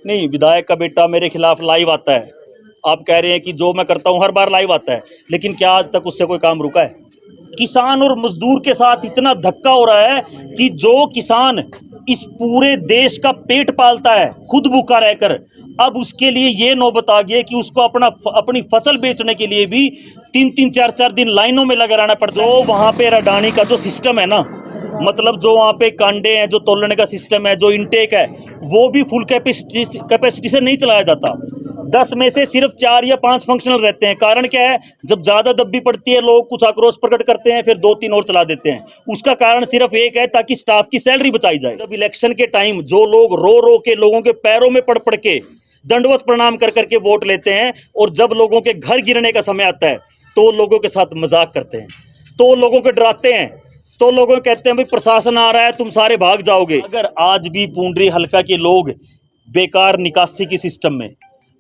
नहीं, विधायक का बेटा मेरे खिलाफ लाइव आता है। आप कह रहे हैं कि जो मैं करता हूं हर बार लाइव आता है, लेकिन क्या आज तक उससे कोई काम रुका है? किसान और मजदूर के साथ इतना धक्का हो रहा है कि जो किसान इस पूरे देश का पेट पालता है खुद भूखा रहकर, अब उसके लिए ये नौबत आ गई है कि उसको अपनी फसल बेचने के लिए भी 3-3 4-4 दिन लाइनों में लगा रहना पड़ता है। जो वहाँ पे रडानी का जो सिस्टम है ना, मतलब जो वहाँ पे कांडे हैं, जो तोलने का सिस्टम है, जो इनटेक है, वो भी फुल कैपेसिटी से नहीं चलाया जाता। 10 में से सिर्फ 4 या 5 फंक्शनल रहते हैं। कारण क्या है? जब ज़्यादा दब्बी पड़ती है, लोग कुछ आक्रोश प्रकट करते हैं, फिर 2-3 और चला देते हैं। उसका कारण सिर्फ एक है, ताकि स्टाफ की सैलरी बचाई जाए। जब इलेक्शन के टाइम जो लोग रो रो के लोगों के पैरों में पड़ के दंडवत प्रणाम कर करके वोट लेते हैं, और जब लोगों के घर गिरने का समय आता है तो लोगों के साथ मजाक करते हैं, तो लोगों को डराते हैं, तो लोगों को कहते हैं भाई प्रशासन आ रहा है, तुम सारे भाग जाओगे। अगर आज भी पुंडरी हल्का के लोग बेकार निकासी के सिस्टम में,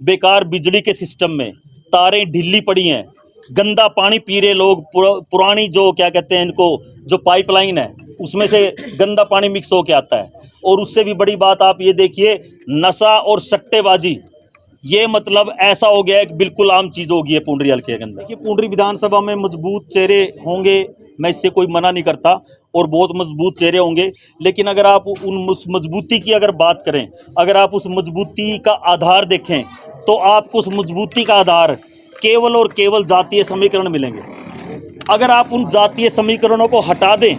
बेकार बिजली के सिस्टम में, तारें ढीली पड़ी हैं, गंदा पानी पी रहे लोग, पुरानी जो क्या कहते हैं इनको, जो पाइपलाइन है उसमें से गंदा पानी मिक्स होके आता है। और उससे भी बड़ी बात आप ये देखिए, नशा और सट्टेबाजी, ये मतलब ऐसा हो गया है कि बिल्कुल आम चीज़ हो गई है पुंडरी हल्के के अंदर। देखिए, पुंडरी विधानसभा में मजबूत चेहरे होंगे, मैं इससे कोई मना नहीं करता, और बहुत मजबूत चेहरे होंगे, लेकिन अगर आप उन मजबूती की अगर बात करें, अगर आप उस मजबूती का आधार देखें, तो आपको उस मजबूती का आधार केवल और केवल जातीय समीकरण मिलेंगे। अगर आप उन जातीय समीकरणों को हटा दें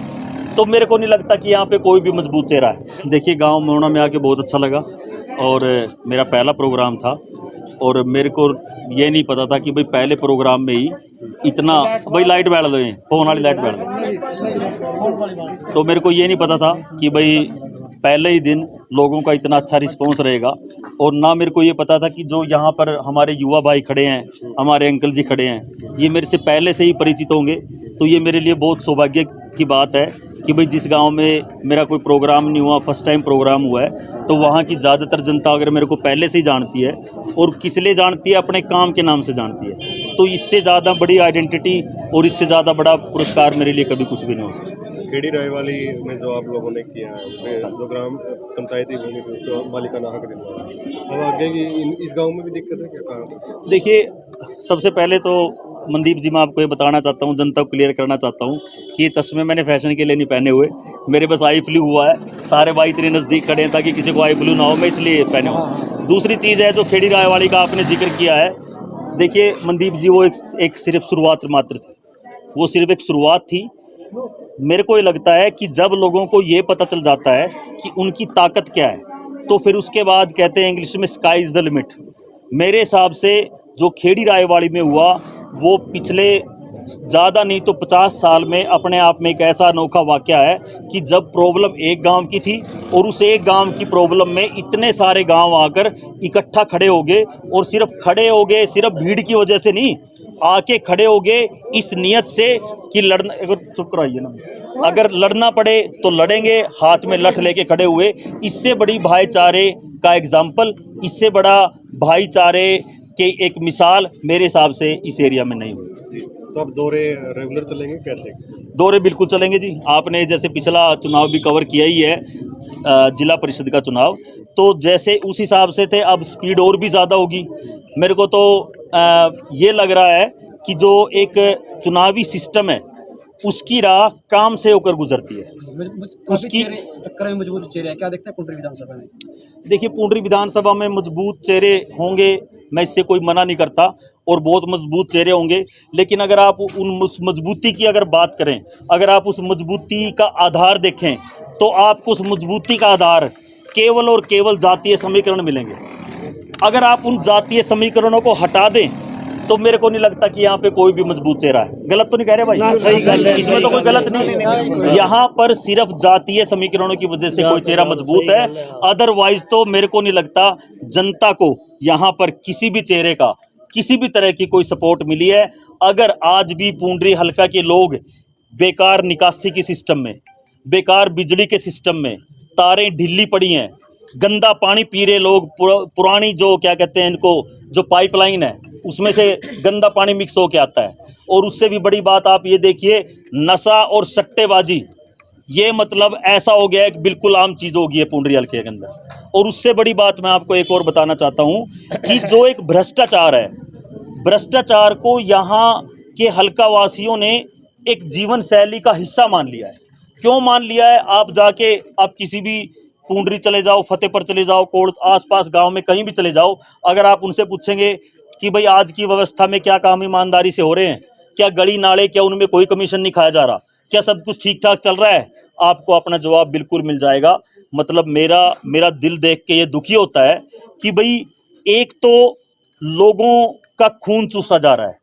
तो मेरे को नहीं लगता कि यहाँ पे कोई भी मजबूत चेहरा है। देखिए, गांव मोहना में आके बहुत अच्छा लगा, और मेरा पहला प्रोग्राम था, और मेरे को ये नहीं पता था कि भाई पहले प्रोग्राम में ही इतना भाई लाइट बैठ गए, फोन वाली लाइट बैठ गई, तो मेरे को ये नहीं पता था कि भाई पहले ही दिन लोगों का इतना अच्छा रिस्पांस रहेगा। और ना मेरे को ये पता था कि जो यहाँ पर हमारे युवा भाई खड़े हैं, हमारे अंकल जी खड़े हैं, ये मेरे से पहले से ही परिचित होंगे। तो ये मेरे लिए बहुत सौभाग्य की बात है कि भाई जिस गांव में मेरा कोई प्रोग्राम नहीं हुआ, फर्स्ट टाइम प्रोग्राम हुआ है, तो वहाँ की ज़्यादातर जनता अगर मेरे को पहले से ही जानती है, और किस लिए जानती है? अपने काम के नाम से जानती है। तो इससे ज़्यादा बड़ी आइडेंटिटी और इससे ज़्यादा बड़ा पुरस्कार मेरे लिए कभी कुछ भी नहीं हो सकता। खेड़ी रायवाली में जो आप लोगों ने किया है, जो ग्राम पंचायती भूमि को मालिकाना हक दिलवाया, अब आगे की इस गांव में भी दिक्कत है क्या? कहाँ? देखिए, सबसे पहले तो मनदीप जी, मैं आपको ये बताना चाहता हूँ, जनता को क्लियर करना चाहता हूँ कि ये चश्मे मैंने फैशन के लिए नहीं पहने हुए, मेरे बस आई फ्लू हुआ है। सारे भाई इतने नज़दीक खड़े हैं ताकि किसी को आई फ्लू ना हो, मैं इसलिए पहने हुए। दूसरी चीज़ है, जो खेड़ी रायवाली का आपने जिक्र किया है, देखिए मनदीप जी, वो एक सिर्फ शुरुआत मात्र थी, वो सिर्फ एक शुरुआत थी। मेरे को ये लगता है कि जब लोगों को ये पता चल जाता है कि उनकी ताकत क्या है, तो फिर उसके बाद कहते हैं इंग्लिश में स्काई इज़ द लिमिट। मेरे हिसाब से जो खेड़ी रायवाड़ी में हुआ, वो पिछले ज़्यादा नहीं तो 50 साल में अपने आप में एक ऐसा अनोखा वाक़या है कि जब प्रॉब्लम एक गांव की थी, और उस एक गांव की प्रॉब्लम में इतने सारे गांव आकर इकट्ठा खड़े हो गए, और सिर्फ खड़े हो गए, सिर्फ भीड़ की वजह से नहीं, आके खड़े हो गए इस नियत से कि लड़ना, चुप कराइए ना, अगर लड़ना पड़े तो लड़ेंगे, हाथ में लठ लेके खड़े हुए। इससे बड़ी भाईचारे का एग्जाम्पल, इससे बड़ा भाईचारे की एक मिसाल मेरे हिसाब से इस एरिया में नहीं हुई। तो अब दौरे रेगुलर चलेंगे कैसे? दौरे बिल्कुल चलेंगे जी। आपने जैसे पिछला चुनाव भी कवर किया ही है, जिला परिषद का चुनाव, तो जैसे उस हिसाब से थे, अब स्पीड और भी ज़्यादा होगी। मेरे को तो ये लग रहा है कि जो एक चुनावी सिस्टम है, उसकी राह काम से होकर गुजरती है। उसकी टक्कर में मजबूत चेहरे क्या देखते हैं पुंडरी विधानसभा में? देखिए, पुंडरी विधानसभा में मजबूत चेहरे होंगे, मैं इससे कोई मना नहीं करता, और बहुत मजबूत चेहरे होंगे, लेकिन अगर आप उन मजबूती की अगर बात करें, अगर आप उस मजबूती का आधार देखें, तो आपको उस मजबूती का आधार केवल और केवल जातीय समीकरण मिलेंगे। अगर आप उन जातीय समीकरणों को हटा दें तो मेरे को नहीं लगता कि यहाँ पे कोई भी मजबूत चेहरा है। गलत तो नहीं कह रहे भाई? सही गल है, इसमें तो कोई गलत नहीं। यहाँ पर सिर्फ जातीय समीकरणों की वजह से कोई चेहरा मजबूत है, अदरवाइज तो मेरे को नहीं लगता जनता को यहाँ पर किसी भी चेहरे का किसी भी तरह की कोई सपोर्ट मिली है। अगर आज भी पुंडरी हल्का के लोग बेकार निकासी के सिस्टम में, बेकार बिजली के सिस्टम में, तारें ढीली पड़ी हैं, गंदा पानी पी रहे लोग, पुरानी जो क्या कहते हैं इनको, जो पाइपलाइन है उसमें से गंदा पानी मिक्स होके आता है। और उससे भी बड़ी बात आप ये देखिए, नशा और सट्टेबाजी, ये मतलब ऐसा हो गया है कि बिल्कुल आम चीज़ हो गई है पुंडरी हल्के के अंदर। और उससे बड़ी बात मैं आपको एक और बताना चाहता हूँ कि जो एक भ्रष्टाचार है, भ्रष्टाचार को यहाँ के हल्का वासियों ने एक जीवन शैली का हिस्सा मान लिया है। क्यों मान लिया है? आप जाके आप किसी भी पुंडरी चले जाओ, फतेहपुर चले जाओ, कोड़ आसपास गांव में कहीं भी चले जाओ, अगर आप उनसे पूछेंगे कि भाई आज की व्यवस्था में क्या काम ईमानदारी से हो रहे हैं, क्या गली नाले, क्या उनमें कोई कमीशन नहीं खाया जा रहा, क्या सब कुछ ठीक ठाक चल रहा है, आपको अपना जवाब बिल्कुल मिल जाएगा। मतलब मेरा दिल देख के ये दुखी होता है कि भाई एक तो लोगों का खून चूसा जा रहा है,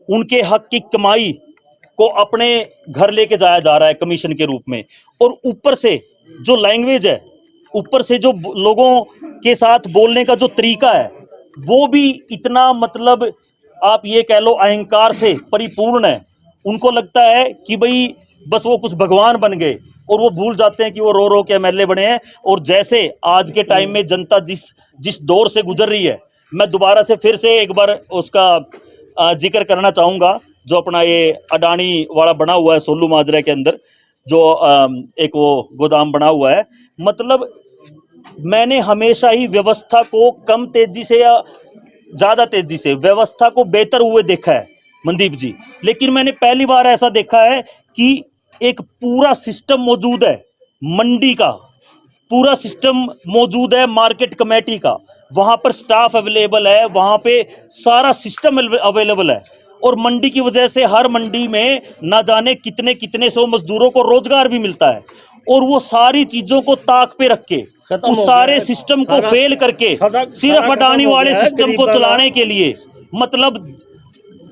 उनके हक की कमाई को अपने घर लेके जाया जा रहा है कमीशन के रूप में, और ऊपर से जो लैंग्वेज है, ऊपर से जो लोगों के साथ बोलने का जो तरीका है, वो भी इतना मतलब आप ये कह लो अहंकार से परिपूर्ण है। उनको लगता है कि भाई बस वो कुछ भगवान बन गए, और वो भूल जाते हैं कि वो रो रो के एमएलए बने हैं। और जैसे आज के टाइम में जनता जिस दौर से गुजर रही है, मैं दोबारा से फिर से एक बार उसका जिक्र करना चाहूँगा, जो अपना ये अडानी वाला बना हुआ है सोलू माजरा के अंदर, जो एक वो गोदाम बना हुआ है। मतलब मैंने हमेशा ही व्यवस्था को कम तेजी से या ज़्यादा तेजी से व्यवस्था को बेहतर हुए देखा है मनदीप जी, लेकिन मैंने पहली बार ऐसा देखा है कि एक पूरा सिस्टम मौजूद है, मंडी का पूरा सिस्टम मौजूद है, मार्केट कमेटी का, वहाँ पर स्टाफ अवेलेबल है, वहाँ पे सारा सिस्टम अवेलेबल है, और मंडी की वजह से हर मंडी में ना जाने कितने कितने सौ मजदूरों को रोजगार भी मिलता है। और वो सारी चीज़ों को ताक पे रख के, उस सारे सिस्टम को फेल करके सिर्फ अडानी वाले सिस्टम को चलाने के लिए, मतलब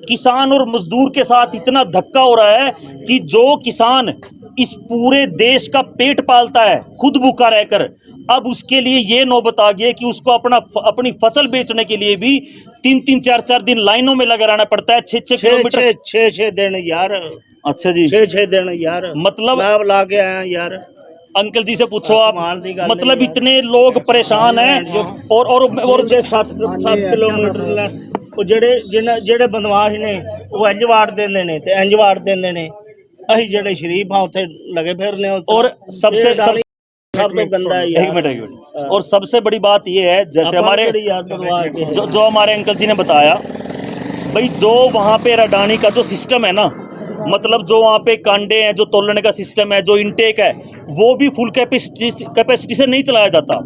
किसान और मजदूर के साथ इतना धक्का हो रहा है कि जो किसान इस पूरे देश का पेट पालता है खुद भूखा रहकर, अब उसके लिए ये नौबत आ गई है कि उसको अपनी फसल बेचने के लिए भी 3-3 4-4 दिन लाइनों में लगा रहना पड़ता है। 6-6 किलोमीटर 6 दिन यार। अच्छा जी, 6 दिन यार, मतलब मैं ला के आया यार। अंकल जी से पूछो आप, मतलब इतने लोग परेशान हैं। और 7 किलोमीटर ਉਹ ਜਿਹੜੇ ਬਦਮਾਸ਼ ਨੇ ਉਹ ਇੰਜ ਵਾੜ ਦਿੰਦੇ ਨੇ ਤੇ ਇੰਜ ਵਾੜ ਦਿੰਦੇ ਨੇ, ਅਸੀਂ ਜਿਹੜੇ ਸ਼ਰੀਫ ਆ ਉੱਥੇ ਲਗੇ ਫਿਰਨੇ। और सबसे सब तो गंदा है यार। एक मिनट और सबसे बड़ी बात ये है, जैसे हमारे जो हमारे अंकल जी ने बताया, भाई जो वहाँ पे अडानी का जो सिस्टम है ना, मतलब जो वहाँ पे कांडे हैं, जो तोलने का सिस्टम है, जो इनटेक है, वो भी फुल कैपेसिटी से नहीं चलाया जाता।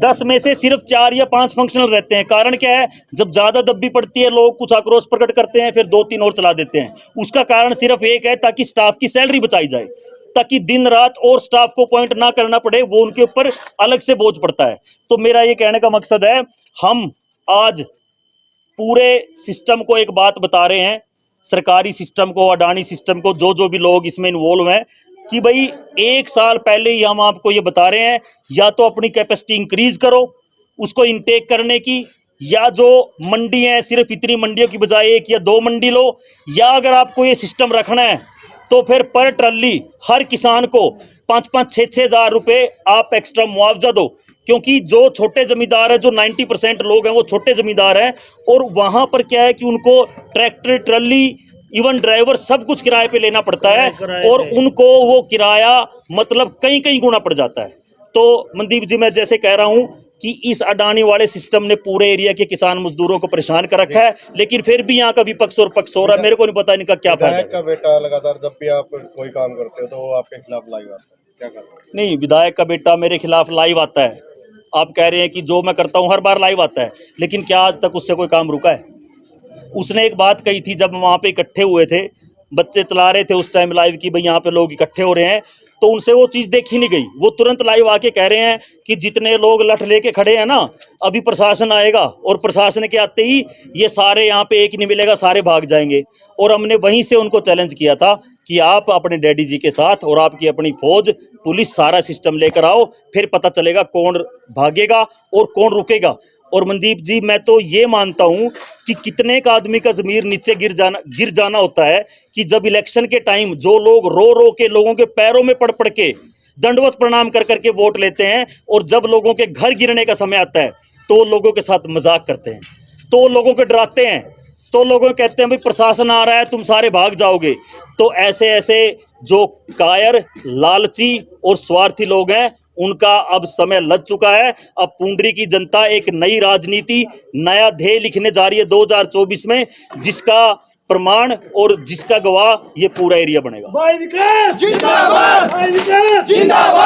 10 में से सिर्फ 4 या 5 फंक्शनल रहते हैं। कारण क्या है? जब ज़्यादा दब्बी पड़ती है, लोग कुछ आक्रोश प्रकट करते हैं, फिर 2-3 और चला देते हैं। उसका कारण सिर्फ एक है, ताकि स्टाफ की सैलरी बचाई जाए, ताकि दिन रात और स्टाफ को पॉइंट ना करना पड़े, वो उनके ऊपर अलग से बोझ पड़ता है। तो मेरा ये कहने का मकसद है, हम आज पूरे सिस्टम को एक बात बता रहे हैं, सरकारी सिस्टम को, अडानी सिस्टम को, जो भी लोग इसमें इन्वॉल्व हैं, कि भाई 1 साल पहले ही हम आपको ये बता रहे हैं, या तो अपनी कैपेसिटी इंक्रीज करो उसको इनटेक करने की, या जो मंडी है सिर्फ इतनी मंडियों की बजाय 1 या 2 मंडी लो, या अगर आपको ये सिस्टम रखना है तो फिर पर ट्रली हर किसान को 5-5, 6-6 हज़ार रुपये आप एक्स्ट्रा मुआवजा दो। क्योंकि जो छोटे ज़मींदार हैं, जो 90% लोग हैं वो छोटे ज़मींदार हैं, और वहाँ पर क्या है कि उनको ट्रैक्टर, ट्रली, इवन ड्राइवर सब कुछ किराए पे लेना पड़ता है, और उनको वो किराया मतलब कई गुना पड़ जाता है। तो मनदीप जी, मैं जैसे कह रहा हूँ कि इस अडानी वाले सिस्टम ने पूरे एरिया के किसान मजदूरों को परेशान कर रखा है, लेकिन फिर भी यहाँ का विपक्ष और पक्ष हो रहा है। मेरे को नहीं पता इनका क्या फायदा है। विधायक का बेटा लगातार जब भी आप कोई काम करते हो तो वो आपके खिलाफ लाइव आता है, क्या करते हैं? नहीं, विधायक का बेटा मेरे खिलाफ लाइव आता है। आप कह रहे हैं कि जो मैं करता हूँ हर बार लाइव आता है, लेकिन क्या आज तक उससे कोई काम रुका है? उसने एक बात कही थी जब वहाँ पे इकट्ठे हुए थे, बच्चे चला रहे थे उस टाइम लाइव की, भाई यहाँ पे लोग इकट्ठे हो रहे हैं, तो उनसे वो चीज़ देखी नहीं गई। वो तुरंत लाइव आके कह रहे हैं कि जितने लोग लठ लेके खड़े हैं ना, अभी प्रशासन आएगा, और प्रशासन के आते ही ये सारे यहाँ पे एक नहीं मिलेगा, सारे भाग जाएंगे। और हमने वहीं से उनको चैलेंज किया था कि आप अपने डैडी जी के साथ और आपकी अपनी फौज, पुलिस, सारा सिस्टम लेकर आओ, फिर पता चलेगा कौन भागेगा और कौन रुकेगा। और मनदीप जी, मैं तो ये मानता हूँ कि कितने का आदमी का ज़मीर नीचे गिर जाना होता है कि जब इलेक्शन के टाइम जो लोग रो के लोगों के पैरों में पड़ के दंडवत प्रणाम कर करके वोट लेते हैं, और जब लोगों के घर गिरने का समय आता है तो लोगों के साथ मजाक करते हैं, तो लोगों को डराते हैं। तो लोगों कहते हैं भाई प्रशासन आ रहा है तुम सारे भाग जाओगे। तो ऐसे ऐसे जो कायर, लालची और स्वार्थी लोग हैं उनका अब समय लग चुका है। अब पुंडरी की जनता एक नई राजनीति, नया ध्येय लिखने जा रही है 2024 में, जिसका प्रमाण और जिसका गवाह ये पूरा एरिया बनेगा।